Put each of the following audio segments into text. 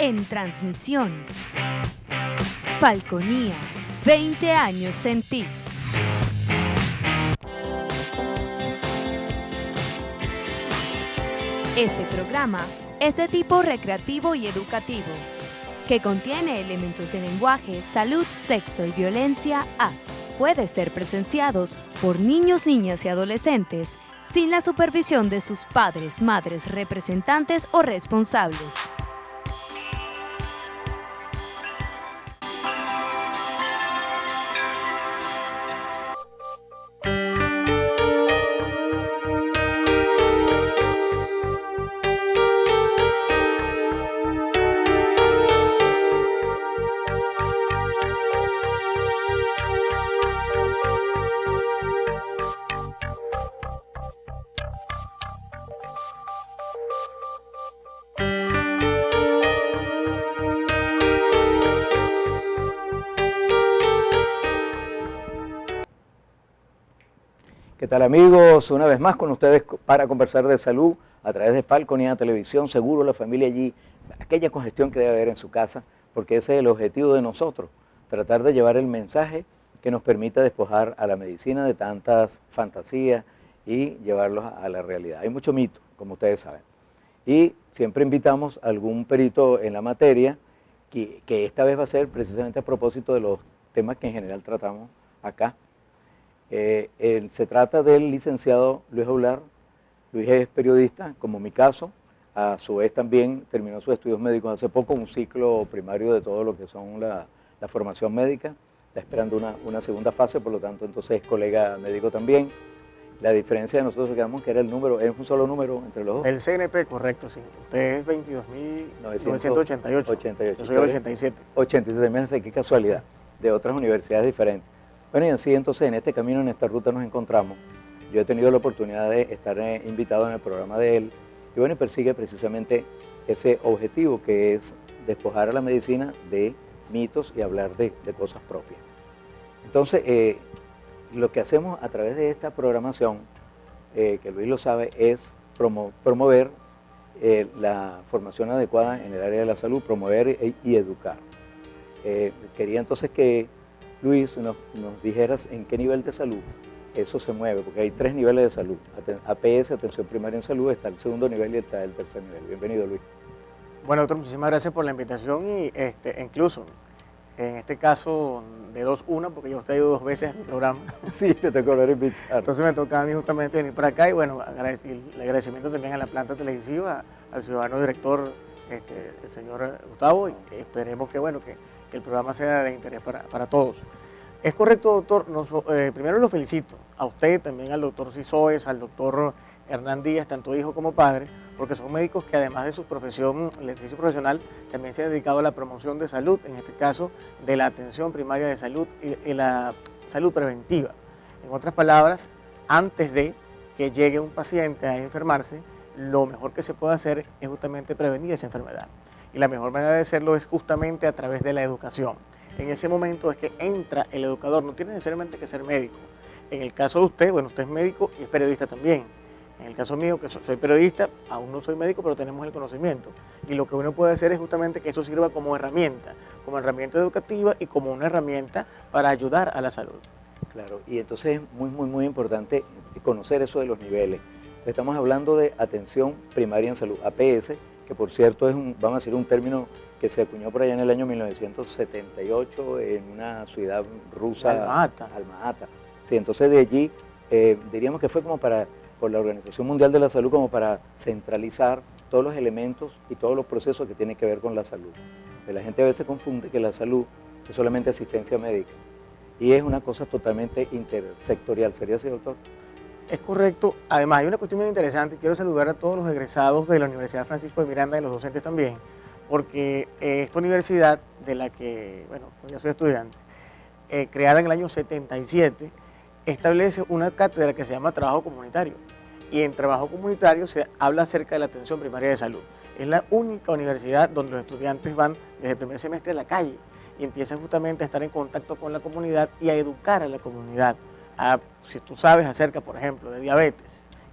en transmisión. Falconía, 20 años en ti. Este programa es de tipo recreativo y educativo, que contiene elementos de lenguaje, salud, sexo y violencia A. Puede ser presenciados por niños, niñas y adolescentes sin la supervisión de sus padres, madres, representantes o responsables. ¿Qué tal, amigos? Una vez más con ustedes para conversar de salud a través de Falconía Televisión. Seguro la familia allí, aquella congestión que debe haber en su casa, porque ese es el objetivo de nosotros, tratar de llevar el mensaje que nos permita despojar a la medicina de tantas fantasías y llevarlos a la realidad. Hay mucho mito, como ustedes saben, y siempre invitamos a algún perito en la materia, que esta vez va a ser precisamente a propósito de los temas que en general tratamos acá. Se trata del licenciado Luis Aular. Luis es periodista, como mi caso, a su vez también terminó sus estudios médicos hace poco, un ciclo primario de todo lo que son la formación médica, está esperando una segunda fase, por lo tanto entonces es colega médico también. La diferencia de nosotros quedamos que era el número, es un solo número entre los dos. El CNP, correcto, sí. Usted es 22.988. Yo soy el 87. 87, imagínense qué casualidad, de otras universidades diferentes. Bueno, y así entonces en este camino, en esta ruta nos encontramos. Yo he tenido la oportunidad de estar invitado en el programa de él, y bueno, persigue precisamente ese objetivo que es despojar a la medicina de mitos y hablar de cosas propias. Entonces, lo que hacemos a través de esta programación, que Luis lo sabe, es promover la formación adecuada en el área de la salud, promover y educar. Quería entonces que Luis nos dijeras en qué nivel de salud eso se mueve, porque hay 3 niveles de salud: APS, atención primaria en salud, está el segundo nivel y está el tercer nivel. Bienvenido, Luis. Bueno, doctor, muchísimas gracias por la invitación y incluso en este caso de 2-1, porque yo he ido 2 veces al programa. Sí, te tocó volver a invitar. Entonces me tocaba a mí justamente venir para acá y bueno, el agradecimiento también a la planta televisiva, al ciudadano director, el señor Gustavo, y esperemos que el programa sea de interés para todos. Es correcto, doctor. Primero lo felicito a usted, también al doctor Cisoes, al doctor Hernán Díaz, tanto hijo como padre, porque son médicos que además de su profesión, el ejercicio profesional, también se han dedicado a la promoción de salud, en este caso de la atención primaria de salud y la salud preventiva. En otras palabras, antes de que llegue un paciente a enfermarse, lo mejor que se puede hacer es justamente prevenir esa enfermedad. Y la mejor manera de hacerlo es justamente a través de la educación. En ese momento es que entra el educador, no tiene necesariamente que ser médico. En el caso de usted, bueno, usted es médico y es periodista también. En el caso mío, que soy periodista, aún no soy médico, pero tenemos el conocimiento. Y lo que uno puede hacer es justamente que eso sirva como herramienta educativa y como una herramienta para ayudar a la salud. Claro, y entonces es muy importante conocer eso de los niveles. Estamos hablando de atención primaria en salud, APS, que por cierto es vamos a decir, un término que se acuñó por allá en el año 1978 en una ciudad rusa, Alma-Ata. Sí, entonces de allí diríamos que fue como por la Organización Mundial de la Salud, como para centralizar todos los elementos y todos los procesos que tienen que ver con la salud. La gente a veces confunde que la salud es solamente asistencia médica y es una cosa totalmente intersectorial. ¿Sería así, doctor? Es correcto. Además, hay una cuestión muy interesante. Quiero saludar a todos los egresados de la Universidad Francisco de Miranda y los docentes también, porque esta universidad de la que, yo soy estudiante, creada en el año 77, establece una cátedra que se llama Trabajo Comunitario. Y en Trabajo Comunitario se habla acerca de la atención primaria de salud. Es la única universidad donde los estudiantes van desde el primer semestre a la calle y empiezan justamente a estar en contacto con la comunidad y a educar a la comunidad. Si tú sabes acerca, por ejemplo, de diabetes,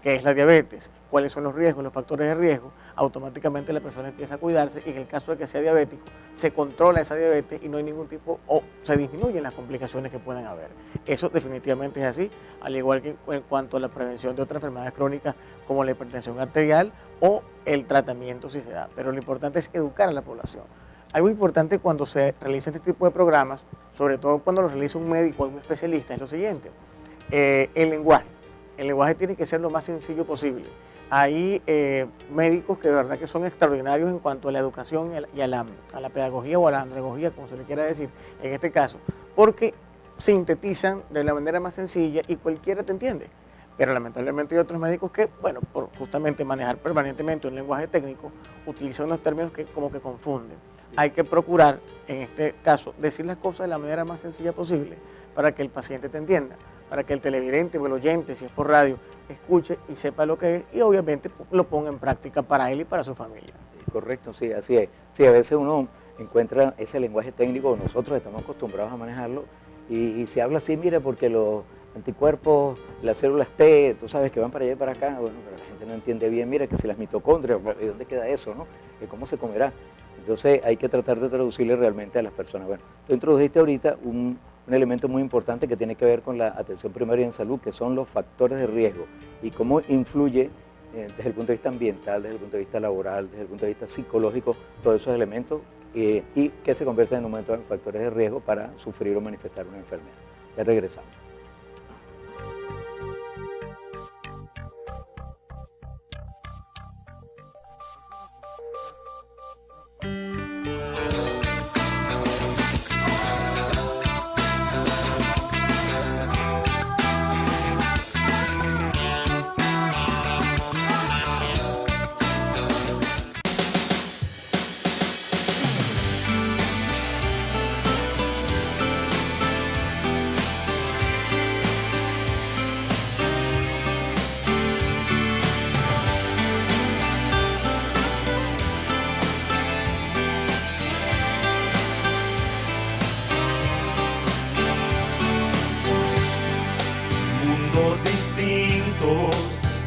qué es la diabetes, cuáles son los riesgos, los factores de riesgo, automáticamente la persona empieza a cuidarse y en el caso de que sea diabético, se controla esa diabetes y no hay ningún tipo, o se disminuyen las complicaciones que puedan haber. Eso definitivamente es así, al igual que en cuanto a la prevención de otras enfermedades crónicas como la hipertensión arterial o el tratamiento si se da. Pero lo importante es educar a la población. Algo importante cuando se realiza este tipo de programas, sobre todo cuando lo realiza un médico o un especialista, es lo siguiente, el lenguaje. El lenguaje tiene que ser lo más sencillo posible. Hay médicos que de verdad que son extraordinarios en cuanto a la educación y a la pedagogía o a la andragogía, como se le quiera decir, en este caso, porque sintetizan de la manera más sencilla y cualquiera te entiende. Pero lamentablemente hay otros médicos que, bueno, por justamente manejar permanentemente un lenguaje técnico, utilizan unos términos que como que confunden. Hay que procurar, en este caso, decir las cosas de la manera más sencilla posible para que el paciente te entienda, para que el televidente o el oyente, si es por radio, escuche y sepa lo que es y obviamente lo ponga en práctica para él y para su familia. Correcto, sí, así es. Sí, a veces uno encuentra ese lenguaje técnico, nosotros estamos acostumbrados a manejarlo y se habla así, mire, porque los anticuerpos, las células T, tú sabes que van para allá y para acá, bueno, pero la gente no entiende bien, mira, que si las mitocondrias, ¿y dónde queda eso, no? ¿Cómo se comerá? Entonces hay que tratar de traducirle realmente a las personas. Bueno, tú introdujiste ahorita un elemento muy importante que tiene que ver con la atención primaria en salud, que son los factores de riesgo y cómo influye desde el punto de vista ambiental, desde el punto de vista laboral, desde el punto de vista psicológico, todos esos elementos y que se convierten en un momento en factores de riesgo para sufrir o manifestar una enfermedad. Ya regresamos.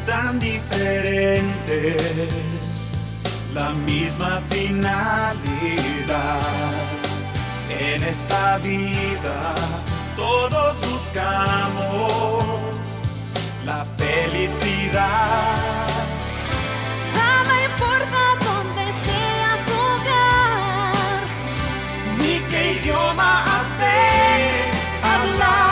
Tan diferentes, la misma finalidad. En esta vida todos buscamos la felicidad. Nada importa dónde sea tu hogar, ni qué idioma has de hablar.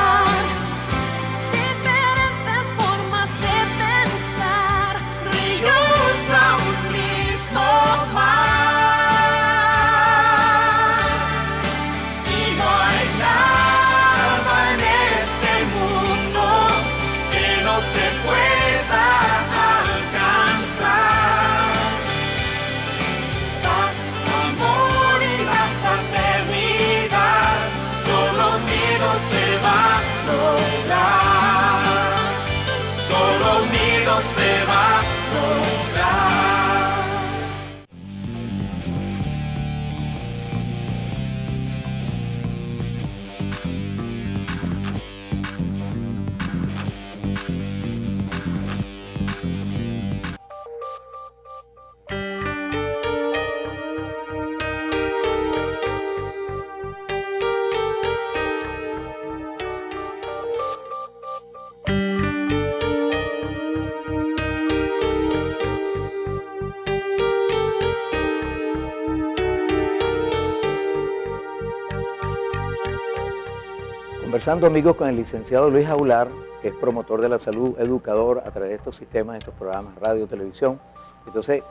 Conversando, amigos, con el licenciado Luis Aular, que es promotor de la salud, educador a través de estos sistemas, de estos programas, radio, televisión. Entonces,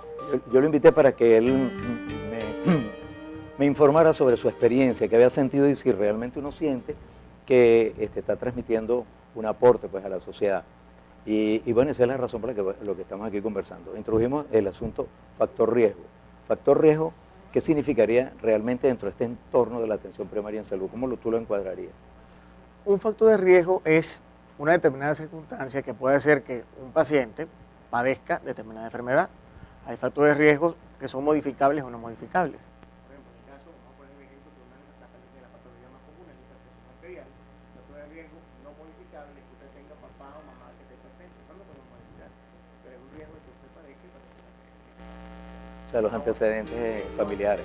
yo lo invité para que él me informara sobre su experiencia, que había sentido y si realmente uno siente que está transmitiendo un aporte pues, a la sociedad. Y bueno, esa es la razón por la que lo que estamos aquí conversando. Introdujimos el asunto factor riesgo. Factor riesgo, ¿qué significaría realmente dentro de este entorno de la atención primaria en salud? ¿Cómo tú lo encuadrarías? Un factor de riesgo es una determinada circunstancia que puede hacer que un paciente padezca determinada enfermedad. Hay factores de riesgo que son modificables o no modificables. Por ejemplo, en el caso, vamos a poner un ejemplo que una de las patologías más comunes es la hipertensión arterial. Factor de riesgo no modificable es que usted tenga papá o mamá que sea hipertenso. Eso no lo podemos modificar, pero es un riesgo que usted sea, los antecedentes familiares.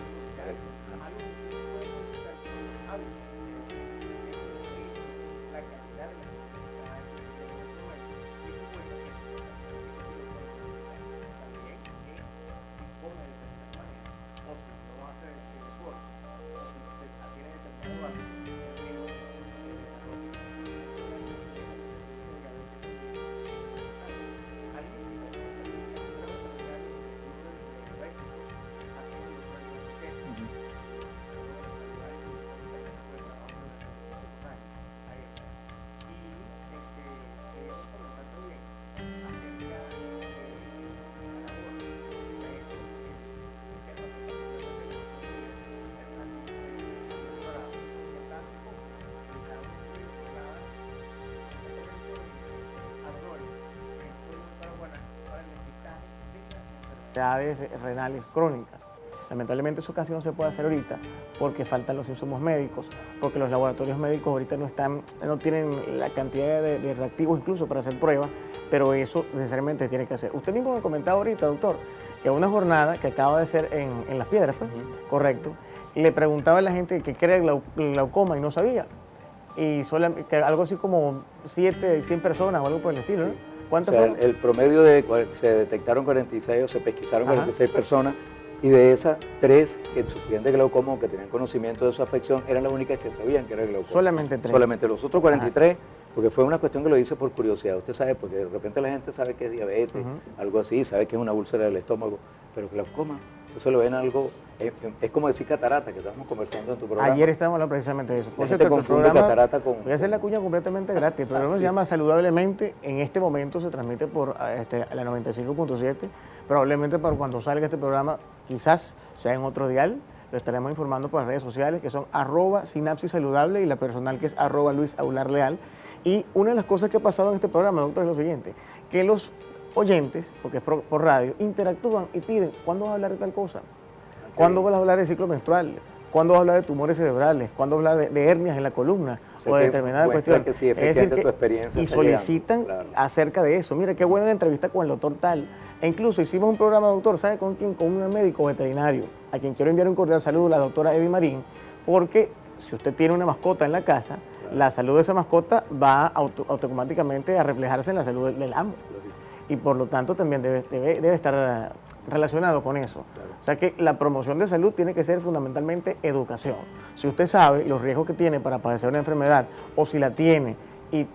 Enfermedades renales crónicas. Lamentablemente eso casi no se puede hacer ahorita porque faltan los insumos médicos, porque los laboratorios médicos ahorita no tienen la cantidad de reactivos incluso para hacer pruebas, pero eso necesariamente tiene que hacer. Usted mismo me comentaba ahorita, doctor, que una jornada que acaba de ser en Las Piedras, ¿fue? Correcto, le preguntaba a la gente que era el glaucoma y no sabía, y que algo así como 100 personas o algo por el estilo, ¿no? ¿Cuántos fueron? El promedio se detectaron 46 o se pesquisaron 46 personas, y de esas 3 que sufrían de glaucoma o que tenían conocimiento de su afección eran las únicas que sabían que era el glaucoma. Solamente 3. Solamente los otros 43, porque fue una cuestión que lo hice por curiosidad. Usted sabe, porque de repente la gente sabe que es diabetes, algo así, sabe que es una úlcera del estómago, pero glaucoma, entonces lo ven algo, es como decir catarata, que estábamos conversando en tu programa. Ayer estábamos hablando precisamente de eso. Por cierto, confunde catarata con... Voy a hacer la cuña completamente gratis. El programa se llama Saludablemente. En este momento se transmite por la 95.7. Probablemente para cuando salga este programa, quizás sea en otro dial, lo estaremos informando por las redes sociales, que son @sinapsisaludable y la personal que es @luisaularleal. Y una de las cosas que ha pasado en este programa, doctor, es lo siguiente, que los oyentes, porque es por radio, interactúan y piden, ¿cuándo vas a hablar de tal cosa? ¿Cuándo vas a hablar de ciclo menstrual? ¿Cuándo vas a hablar de tumores cerebrales? ¿Cuándo vas a hablar de hernias en la columna? O de determinadas cuestiones. Que sí, es decir, tu experiencia y solicitan acerca de eso. Mira, qué buena la entrevista con el doctor tal. E incluso hicimos un programa, doctor, ¿sabe con quién? Con un médico veterinario, a quien quiero enviar un cordial saludo, la doctora Eddie Marín, porque si usted tiene una mascota en la casa, la salud de esa mascota va automáticamente a reflejarse en la salud del amo. Y por lo tanto también debe estar relacionado con eso. O sea que la promoción de salud tiene que ser fundamentalmente educación. Si usted sabe los riesgos que tiene para padecer una enfermedad, o si la tiene y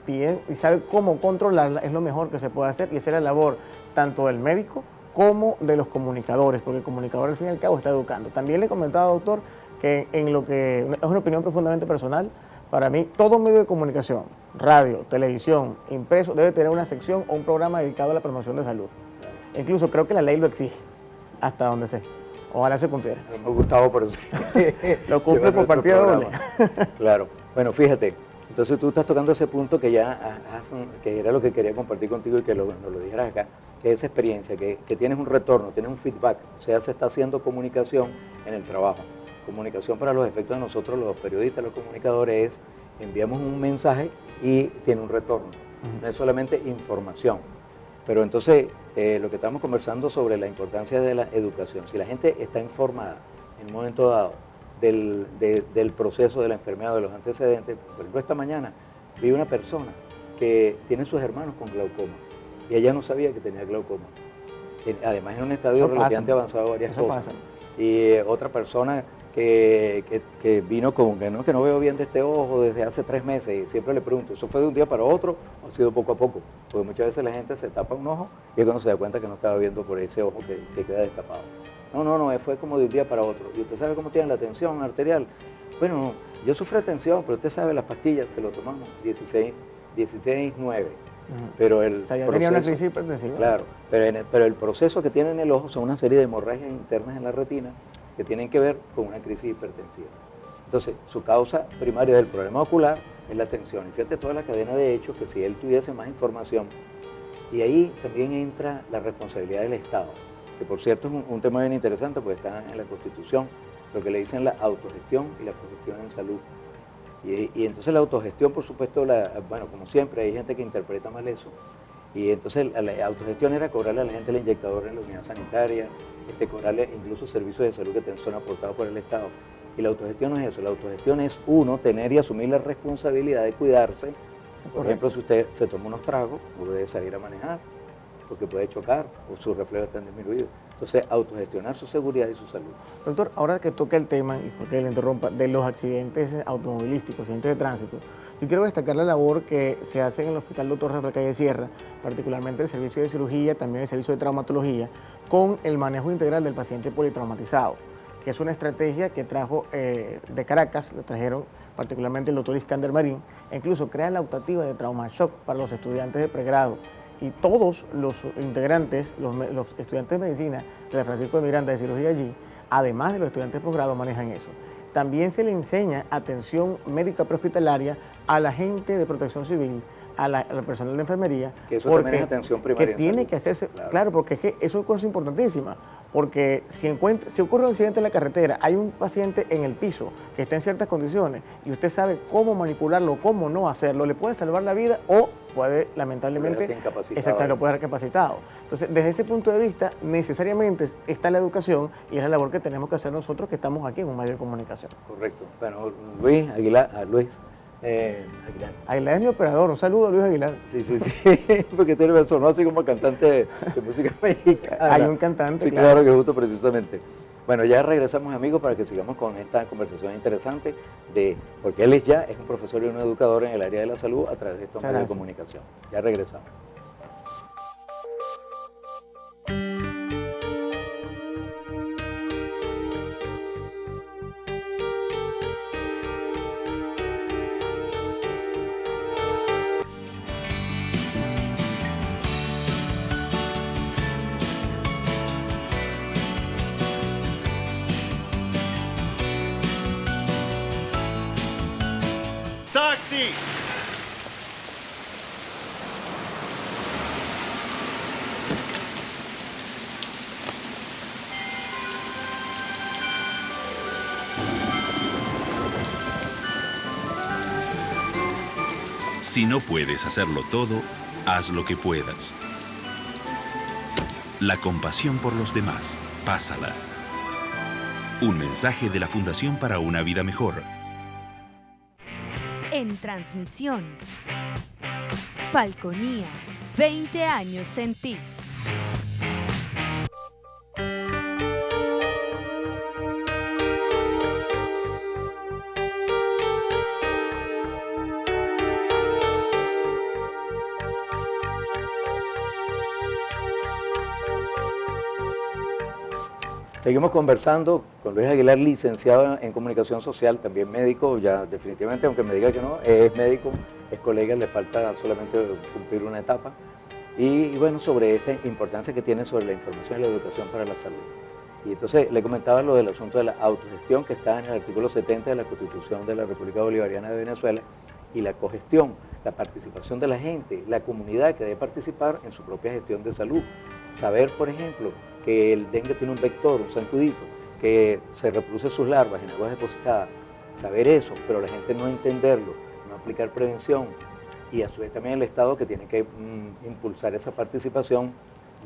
sabe cómo controlarla, es lo mejor que se puede hacer, y esa es la labor tanto del médico como de los comunicadores, porque el comunicador al fin y al cabo está educando. También le comentaba, doctor, que en lo que es una opinión profundamente personal, para mí todo medio de comunicación, radio, televisión, impreso, debe tener una sección o un programa dedicado a la promoción de salud. Incluso creo que la ley lo exige, hasta donde sé. Ojalá se cumpliera. Me ha gustado por eso. Lo cumple por partida doble. Claro. Bueno, fíjate, entonces tú estás tocando ese punto que que era lo que quería compartir contigo y que nos lo dijeras acá, que es esa experiencia, que tienes un retorno, tienes un feedback, o sea, se está haciendo comunicación en el trabajo. Comunicación para los efectos de nosotros, los periodistas, los comunicadores, es enviamos un mensaje y tiene un retorno. No es solamente información. Pero entonces, lo que estamos conversando sobre la importancia de la educación. Si la gente está informada en un momento dado del proceso de la enfermedad o de los antecedentes, por ejemplo, esta mañana vi una persona que tiene sus hermanos con glaucoma y ella no sabía que tenía glaucoma. Además, en un estadio relativamente avanzado varias cosas. Y otra persona que vino con que no veo bien de este ojo desde hace 3 meses, y siempre le pregunto, ¿eso fue de un día para otro o ha sido poco a poco? Porque muchas veces la gente se tapa un ojo y es cuando se da cuenta que no estaba viendo por ese ojo que queda destapado. No, fue como de un día para otro. ¿Y usted sabe cómo tiene la tensión arterial? Bueno, yo sufro de tensión, pero usted sabe, las pastillas se lo tomamos 16-9. Pero el ya tenía una crisis hipertensiva. Claro, pero el proceso que tiene en el ojo son una serie de hemorragias internas en la retina que tienen que ver con una crisis hipertensiva. Entonces, su causa primaria del problema ocular es la tensión. Y fíjate toda la cadena de hechos que si él tuviese más información, y ahí también entra la responsabilidad del Estado, que por cierto es un tema bien interesante, porque está en la Constitución, lo que le dicen la autogestión y la cogestión en salud. Y entonces la autogestión, por supuesto, bueno, como siempre, hay gente que interpreta mal eso, Y entonces la autogestión era cobrarle a la gente el inyectador en la unidad sanitaria, cobrarle incluso servicios de salud que son aportados por el Estado. Y la autogestión no es eso, la autogestión es uno, tener y asumir la responsabilidad de cuidarse. Por ejemplo, si usted se toma unos tragos, puede salir a manejar, porque puede chocar o sus reflejos están disminuidos. Entonces, autogestionar su seguridad y su salud. Doctor, ahora que toca el tema, y porque le interrumpa, de los accidentes automovilísticos, accidentes de tránsito, yo quiero destacar la labor que se hace en el Hospital Dr. Rafael Calle Sierra, particularmente el servicio de cirugía, también el servicio de traumatología, con el manejo integral del paciente politraumatizado, que es una estrategia que trajo de Caracas, le trajeron particularmente el doctor Iskander Marín, e incluso crea la optativa de trauma shock para los estudiantes de pregrado. Y todos los integrantes, los estudiantes de medicina de la Francisco de Miranda de cirugía allí, además de los estudiantes de posgrado, manejan eso. También se le enseña atención médica prehospitalaria a la gente de protección civil, al personal de enfermería. Que eso también es atención primaria. Que tiene que hacerse, claro, porque es que eso es cosa importantísima. Porque si ocurre un accidente en la carretera, hay un paciente en el piso que está en ciertas condiciones y usted sabe cómo manipularlo, cómo no hacerlo, le puede salvar la vida o puede, lamentablemente, lo puede dejar incapacitado. Entonces, desde ese punto de vista, necesariamente está la educación y es la labor que tenemos que hacer nosotros que estamos aquí en un medio de comunicación. Correcto. Bueno, Luis Aguilar, Aguilar es mi operador. Un saludo a Luis Aguilar. Sí, porque tiene sonó así como cantante de música mexicana. Hay un cantante, sí, claro, que justo precisamente. Bueno, ya regresamos, amigos, para que sigamos con esta conversación interesante porque él es un profesor y un educador en el área de la salud a través de estos medios de comunicación. Ya regresamos. ¡Taxi! Si no puedes hacerlo todo, haz lo que puedas. La compasión por los demás, pásala. Un mensaje de la Fundación para una Vida Mejor. En transmisión, Falconía, 20 años en ti. Seguimos conversando con Luis Aguilar, licenciado en Comunicación Social, también médico, ya definitivamente, aunque me diga que no, es médico, es colega, le falta solamente cumplir una etapa. Y bueno, sobre esta importancia que tiene sobre la información y la educación para la salud. Y entonces le comentaba lo del asunto de la autogestión que está en el artículo 70 de la Constitución de la República Bolivariana de Venezuela y la cogestión, la participación de la gente, la comunidad que debe participar en su propia gestión de salud. Saber, por ejemplo, que el dengue tiene un vector, un zancudito, que se reproduce sus larvas en aguas depositadas. Saber eso, pero la gente no entenderlo, no aplicar prevención. Y a su vez también el Estado que tiene que impulsar esa participación,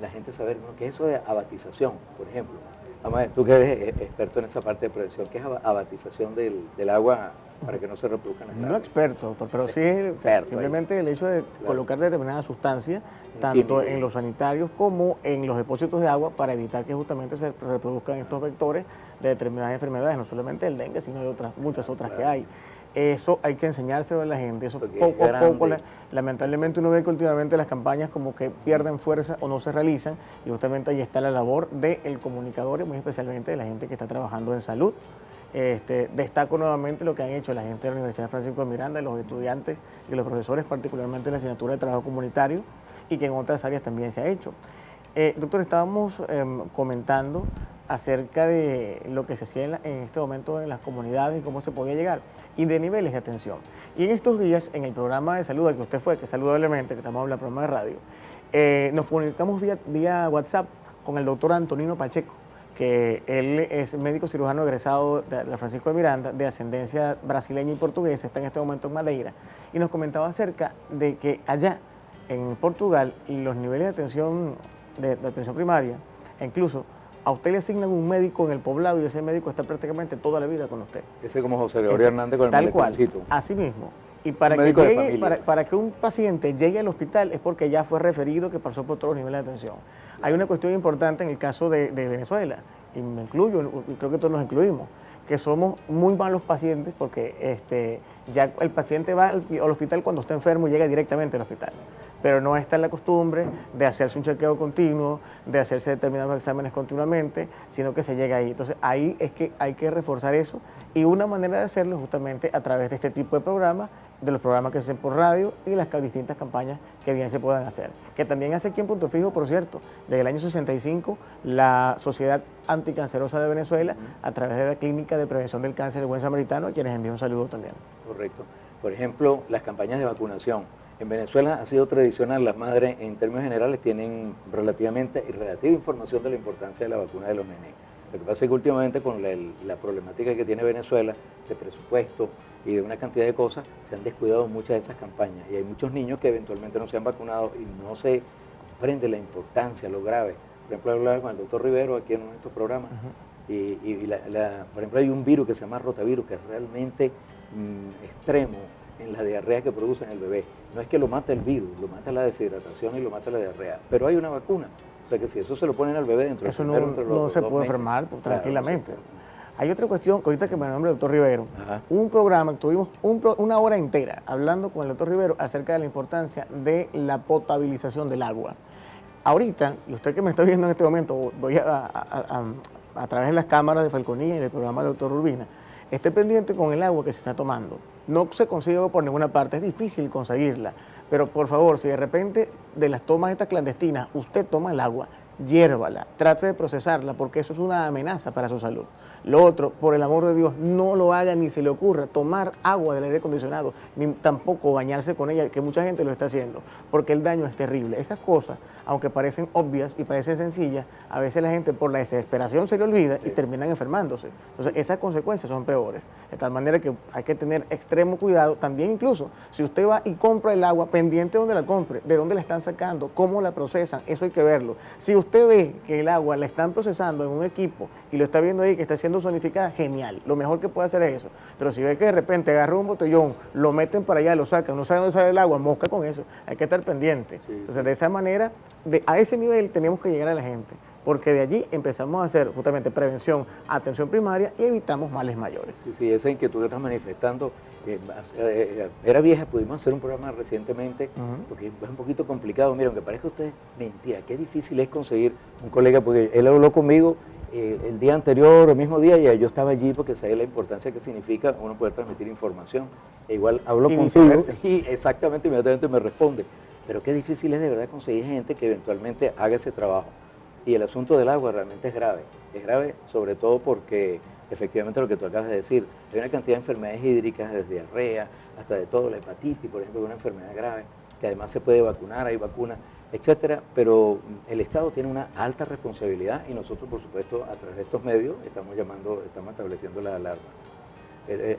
la gente saber qué es eso de abatización, por ejemplo. Vamos a ver, tú que eres experto en esa parte de prevención, ¿qué es abatización del agua para que no se reproduzcan las larvas? No experto, doctor, pero sí simplemente el hecho de colocar determinadas sustancias, tanto en los sanitarios como en los depósitos de agua, para evitar que justamente se reproduzcan estos vectores de determinadas enfermedades, no solamente el dengue, sino de muchas otras que hay. Eso hay que enseñárselo a la gente, eso poco a poco, lamentablemente uno ve que últimamente las campañas como que pierden fuerza o no se realizan, y justamente ahí está la labor del comunicador y muy especialmente de la gente que está trabajando en salud. Destaco nuevamente lo que han hecho la gente de la Universidad Francisco de Miranda, los estudiantes y los profesores, particularmente en la asignatura de trabajo comunitario, y que en otras áreas también se ha hecho. Doctor, estábamos comentando acerca de lo que se hacía en este momento en las comunidades y cómo se podía llegar, y de niveles de atención. Y en estos días, en el programa de salud al que usted fue, que saludablemente, que estamos en el programa de radio, nos comunicamos vía WhatsApp con el doctor Antonino Pacheco, que él es médico cirujano egresado de la Francisco de Miranda, de ascendencia brasileña y portuguesa, está en este momento en Madeira, y nos comentaba acerca de que allá en Portugal los niveles de atención primaria, e incluso a usted le asignan un médico en el poblado y ese médico está prácticamente toda la vida con usted. Ese como José Gregorio Hernández con el Tal cual, maletoncito. así mismo. Y para Un que, médico de llegue, familia. para que un paciente llegue al hospital es porque ya fue referido, que pasó por todos los niveles de atención. Hay una cuestión importante en el caso de Venezuela, y me incluyo, y creo que todos nos incluimos, que somos muy malos pacientes porque ya el paciente va al hospital cuando está enfermo y llega directamente al hospital. Pero no está en la costumbre de hacerse un chequeo continuo, de hacerse determinados exámenes continuamente, sino que se llega ahí. Entonces ahí es que hay que reforzar eso y una manera de hacerlo es justamente a través de este tipo de programas, de los programas que se hacen por radio y las distintas campañas que bien se puedan hacer. Que también hace aquí en Punto Fijo, por cierto, desde el año 65, la Sociedad Anticancerosa de Venezuela, a través de la Clínica de Prevención del Cáncer del Buen Samaritano, a quienes envío un saludo también. Correcto. Por ejemplo, las campañas de vacunación. En Venezuela ha sido tradicional, las madres en términos generales tienen relativa información de la importancia de la vacuna de los nenes. Lo que pasa es que últimamente con la problemática que tiene Venezuela de presupuesto y de una cantidad de cosas, se han descuidado muchas de esas campañas y hay muchos niños que eventualmente no se han vacunado y no se comprende la importancia, lo grave. Por ejemplo, hablaba con el doctor Rivero aquí en uno de estos programas y por ejemplo hay un virus que se llama rotavirus que es realmente extremo en la diarrea que produce en el bebé. No es que lo mata el virus, lo mata la deshidratación y lo mata la diarrea, pero hay una vacuna. O sea que si eso se lo ponen al bebé dentro eso de no se puede enfermar tranquilamente. Hay otra cuestión, que ahorita que me nombra el doctor Rivero, un programa, tuvimos una hora entera hablando con el doctor Rivero acerca de la importancia de la potabilización del agua. Ahorita, y usted que me está viendo en este momento, voy a través de las cámaras de Falconía y del programa del doctor Urbina, esté pendiente con el agua que se está tomando. No se consigue por ninguna parte, es difícil conseguirla, pero por favor, si de repente de las tomas estas clandestinas usted toma el agua, hiérvala, trate de procesarla porque eso es una amenaza para su salud. Lo otro, por el amor de Dios, no lo haga ni se le ocurra tomar agua del aire acondicionado, ni tampoco bañarse con ella, que mucha gente lo está haciendo, porque el daño es terrible. Esas cosas, aunque parecen obvias y parecen sencillas, a veces la gente por la desesperación se le olvida y terminan enfermándose. Entonces, esas consecuencias son peores. De tal manera que hay que tener extremo cuidado. También incluso, si usted va y compra el agua, pendiente de dónde la compre, de dónde la están sacando, cómo la procesan, eso hay que verlo. Si usted ve que el agua la están procesando en un equipo y lo está viendo ahí que está siendo zonificada, genial. Lo mejor que puede hacer es eso. Pero si ve que de repente agarra un botellón, lo meten para allá, lo sacan, no sabe dónde sale el agua, mosca con eso. Hay que estar pendiente. Entonces, de esa manera, a ese nivel tenemos que llegar a la gente, porque de allí empezamos a hacer justamente prevención, atención primaria y evitamos males mayores. Sí, esa inquietud que estás manifestando era vieja, pudimos hacer un programa recientemente, porque es un poquito complicado. Mira, aunque parezca a usted mentira, qué difícil es conseguir un colega, porque él habló conmigo el día anterior, el mismo día, y yo estaba allí porque sabía la importancia que significa uno poder transmitir información. E igual hablo contigo y exactamente, inmediatamente me responde. Pero qué difícil es de verdad conseguir gente que eventualmente haga ese trabajo. Y el asunto del agua realmente es grave. Es grave sobre todo porque efectivamente lo que tú acabas de decir, hay una cantidad de enfermedades hídricas, desde diarrea hasta de todo, la hepatitis, por ejemplo, es una enfermedad grave, que además se puede vacunar, hay vacunas, etcétera, pero el Estado tiene una alta responsabilidad y nosotros, por supuesto, a través de estos medios estamos estableciendo la alarma.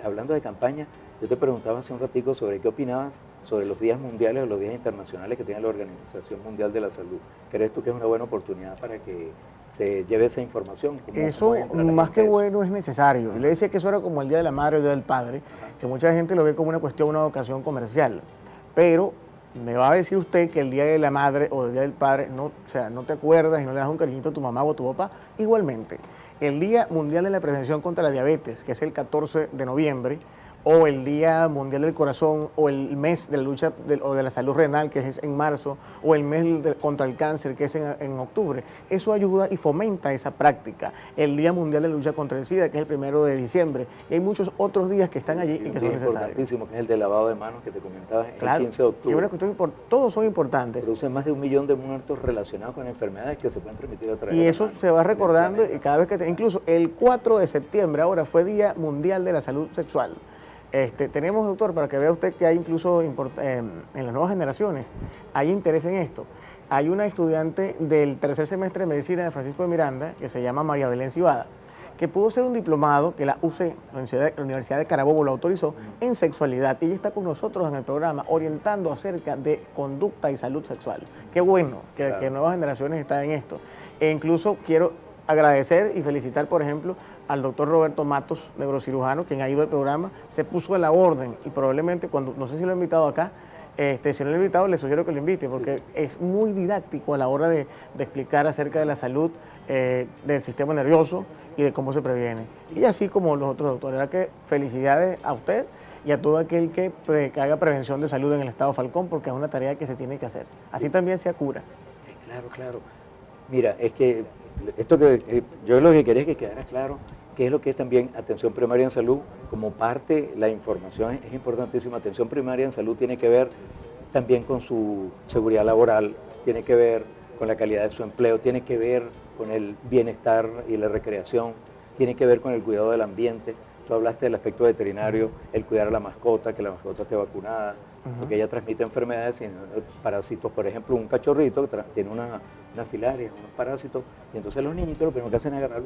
Hablando de campaña, yo te preguntaba hace un ratico sobre qué opinabas sobre los días mundiales o los días internacionales que tiene la Organización Mundial de la Salud. ¿Crees tú que es una buena oportunidad para que se lleve esa información? Eso, más que bueno, es necesario. Yo le decía que eso era como el Día de la Madre o el Día del Padre, que mucha gente lo ve como una cuestión, una ocasión comercial. Pero me va a decir usted que el Día de la Madre o el Día del Padre, no te acuerdas y no le das un cariñito a tu mamá o a tu papá, igualmente. El Día Mundial de la Prevención contra la Diabetes, que es el 14 de noviembre, o el Día Mundial del Corazón, o el mes de la lucha o de la salud renal, que es en marzo, o el mes contra el cáncer, que es en octubre. Eso ayuda y fomenta esa práctica. El Día Mundial de la Lucha contra el SIDA, que es el 1 de diciembre. Y hay muchos otros días que están allí y que son necesarios. Importantísimo, que es el de lavado de manos que te comentaba, claro, el 15 de octubre. Y una cuestión, todos son importantes. Producen más de 1 millón de muertos relacionados con enfermedades que se pueden transmitir a través de Y eso se va recordando y cada vez que... Incluso el 4 de septiembre ahora fue Día Mundial de la Salud Sexual. Tenemos, doctor, para que vea usted que hay incluso en las nuevas generaciones, hay interés en esto. Hay una estudiante del tercer semestre de medicina de Francisco de Miranda, que se llama María Belén Civada, que pudo ser un diplomado que la UCE, la Universidad de Carabobo, lo autorizó en sexualidad. Y ella está con nosotros en el programa orientando acerca de conducta y salud sexual. Qué bueno que nuevas generaciones están en esto. E incluso quiero agradecer y felicitar, por ejemplo, al doctor Roberto Matos, neurocirujano, quien ha ido al programa, se puso a la orden y probablemente cuando, no sé si lo he invitado acá, si no lo he invitado, le sugiero que lo invite, porque es muy didáctico a la hora de explicar acerca de la salud del sistema nervioso y de cómo se previene. Y así como los otros doctores. ¿Verdad que felicidades a usted y a todo aquel que haga prevención de salud en el estado Falcón, porque es una tarea que se tiene que hacer. Así también se cura. Claro, claro. Mira, es que esto que yo lo que quería es que quedara claro qué es lo que es también atención primaria en salud, como parte, la información es importantísima. Atención primaria en salud tiene que ver también con su seguridad laboral, tiene que ver con la calidad de su empleo, tiene que ver con el bienestar y la recreación, tiene que ver con el cuidado del ambiente. Tú hablaste del aspecto veterinario, el cuidar a la mascota, que la mascota esté vacunada, porque ella transmite enfermedades, parásitos. Por ejemplo, un cachorrito que tiene una filaria, unos parásitos, y entonces los niñitos lo primero que hacen es agarrar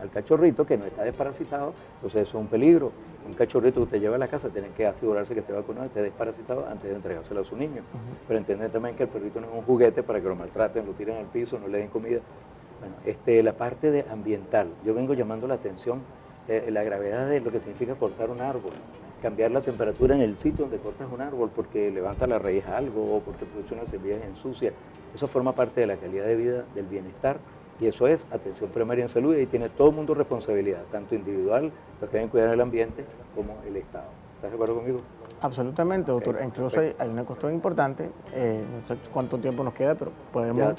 al cachorrito que no está desparasitado, entonces eso es un peligro. Un cachorrito que usted lleva a la casa, tienen que asegurarse que esté vacunado, esté desparasitado antes de entregárselo a su niño. Pero entienden también que el perrito no es un juguete para que lo maltraten, lo tiren al piso, no le den comida. Bueno, la parte ambiental, yo vengo llamando la atención la gravedad de lo que significa cortar un árbol, cambiar la temperatura en el sitio donde cortas un árbol porque levanta la raíz a algo o porque produce unas semillas ensucia. Eso forma parte de la calidad de vida, del bienestar, y eso es atención primaria en salud, y tiene todo el mundo responsabilidad, tanto individual, los que deben cuidar el ambiente, como el Estado. ¿Estás de acuerdo conmigo? Absolutamente, doctor. Okay, incluso hay una cuestión importante, no sé cuánto tiempo nos queda, pero podemos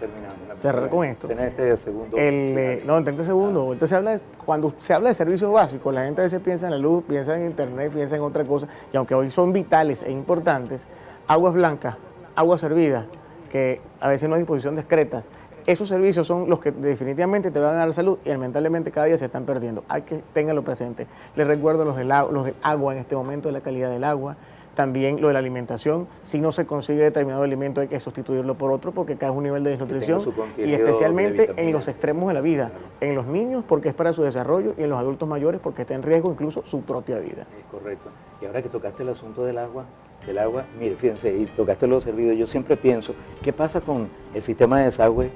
cerrar con esto. Tenés este segundo. No, en 30 segundos. Entonces cuando se habla de servicios básicos, la gente a veces piensa en la luz, piensa en internet, piensa en otra cosa, y aunque hoy son vitales e importantes, aguas blancas, aguas servidas, que a veces no hay disposición discreta, esos servicios son los que definitivamente te van a dar salud y lamentablemente cada día se están perdiendo. Hay que tenerlo presente. Les recuerdo los del agua en este momento, de la calidad del agua. También lo de la alimentación. Si no se consigue determinado alimento hay que sustituirlo por otro porque cae un nivel de desnutrición. Y especialmente en los extremos de la vida. En los niños porque es para su desarrollo y en los adultos mayores porque está en riesgo incluso su propia vida. Es correcto. Y ahora que tocaste el asunto del agua, mire, fíjense, y tocaste los servicios, yo siempre pienso, ¿qué pasa con el sistema de desagüe?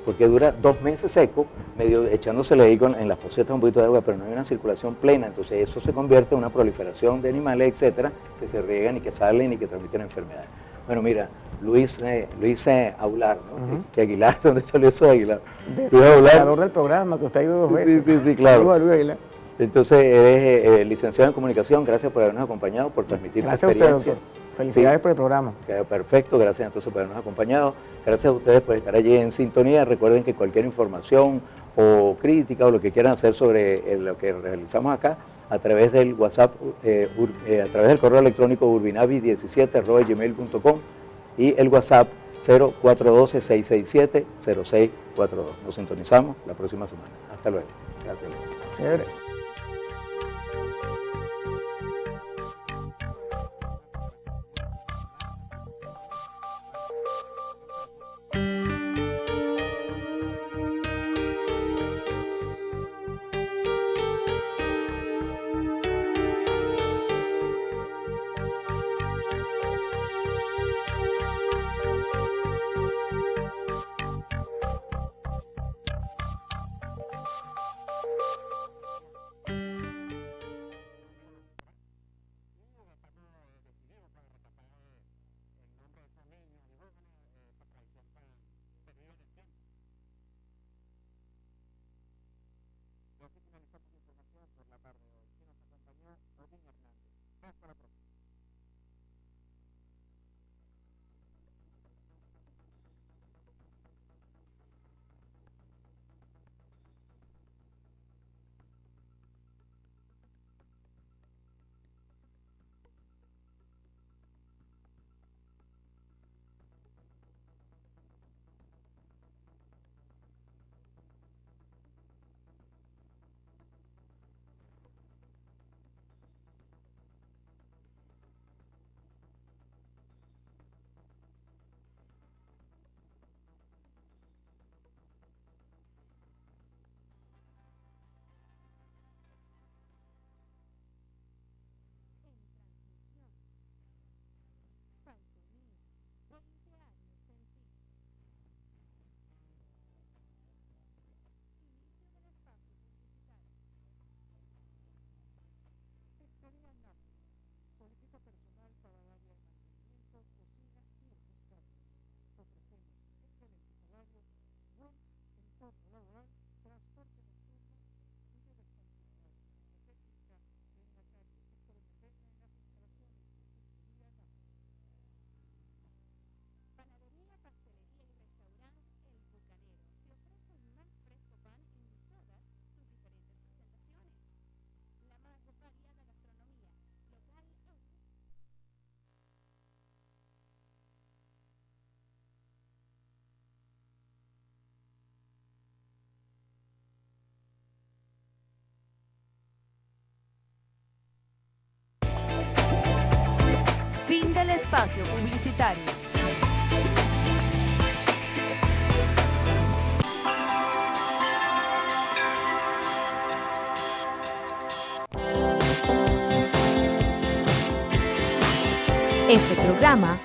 Porque dura 2 meses seco, medio echándosele ahí en las pocetas un poquito de agua, pero no hay una circulación plena, entonces eso se convierte en una proliferación de animales, etcétera, que se riegan y que salen y que transmiten enfermedades. Bueno, mira, Luis Aular, ¿no? Que Aguilar, ¿dónde salió eso de Aguilar? Luis Aular, creador del programa, que usted ha ido 2 veces. Sí, claro. Saludos a Luis Aguilar. Entonces, eres licenciado en comunicación, gracias por habernos acompañado, por transmitir tu experiencia. Gracias a usted, doctor. Felicidades por el programa. Perfecto, gracias entonces por habernos acompañado. Gracias a ustedes por estar allí en sintonía. Recuerden que cualquier información o crítica o lo que quieran hacer sobre lo que realizamos acá, a través del WhatsApp, a través del correo electrónico urbinavi17@gmail.com y el WhatsApp 0412-667-0642. Nos sintonizamos la próxima semana. Hasta luego. Gracias. Chévere. espacio publicitario. Este programa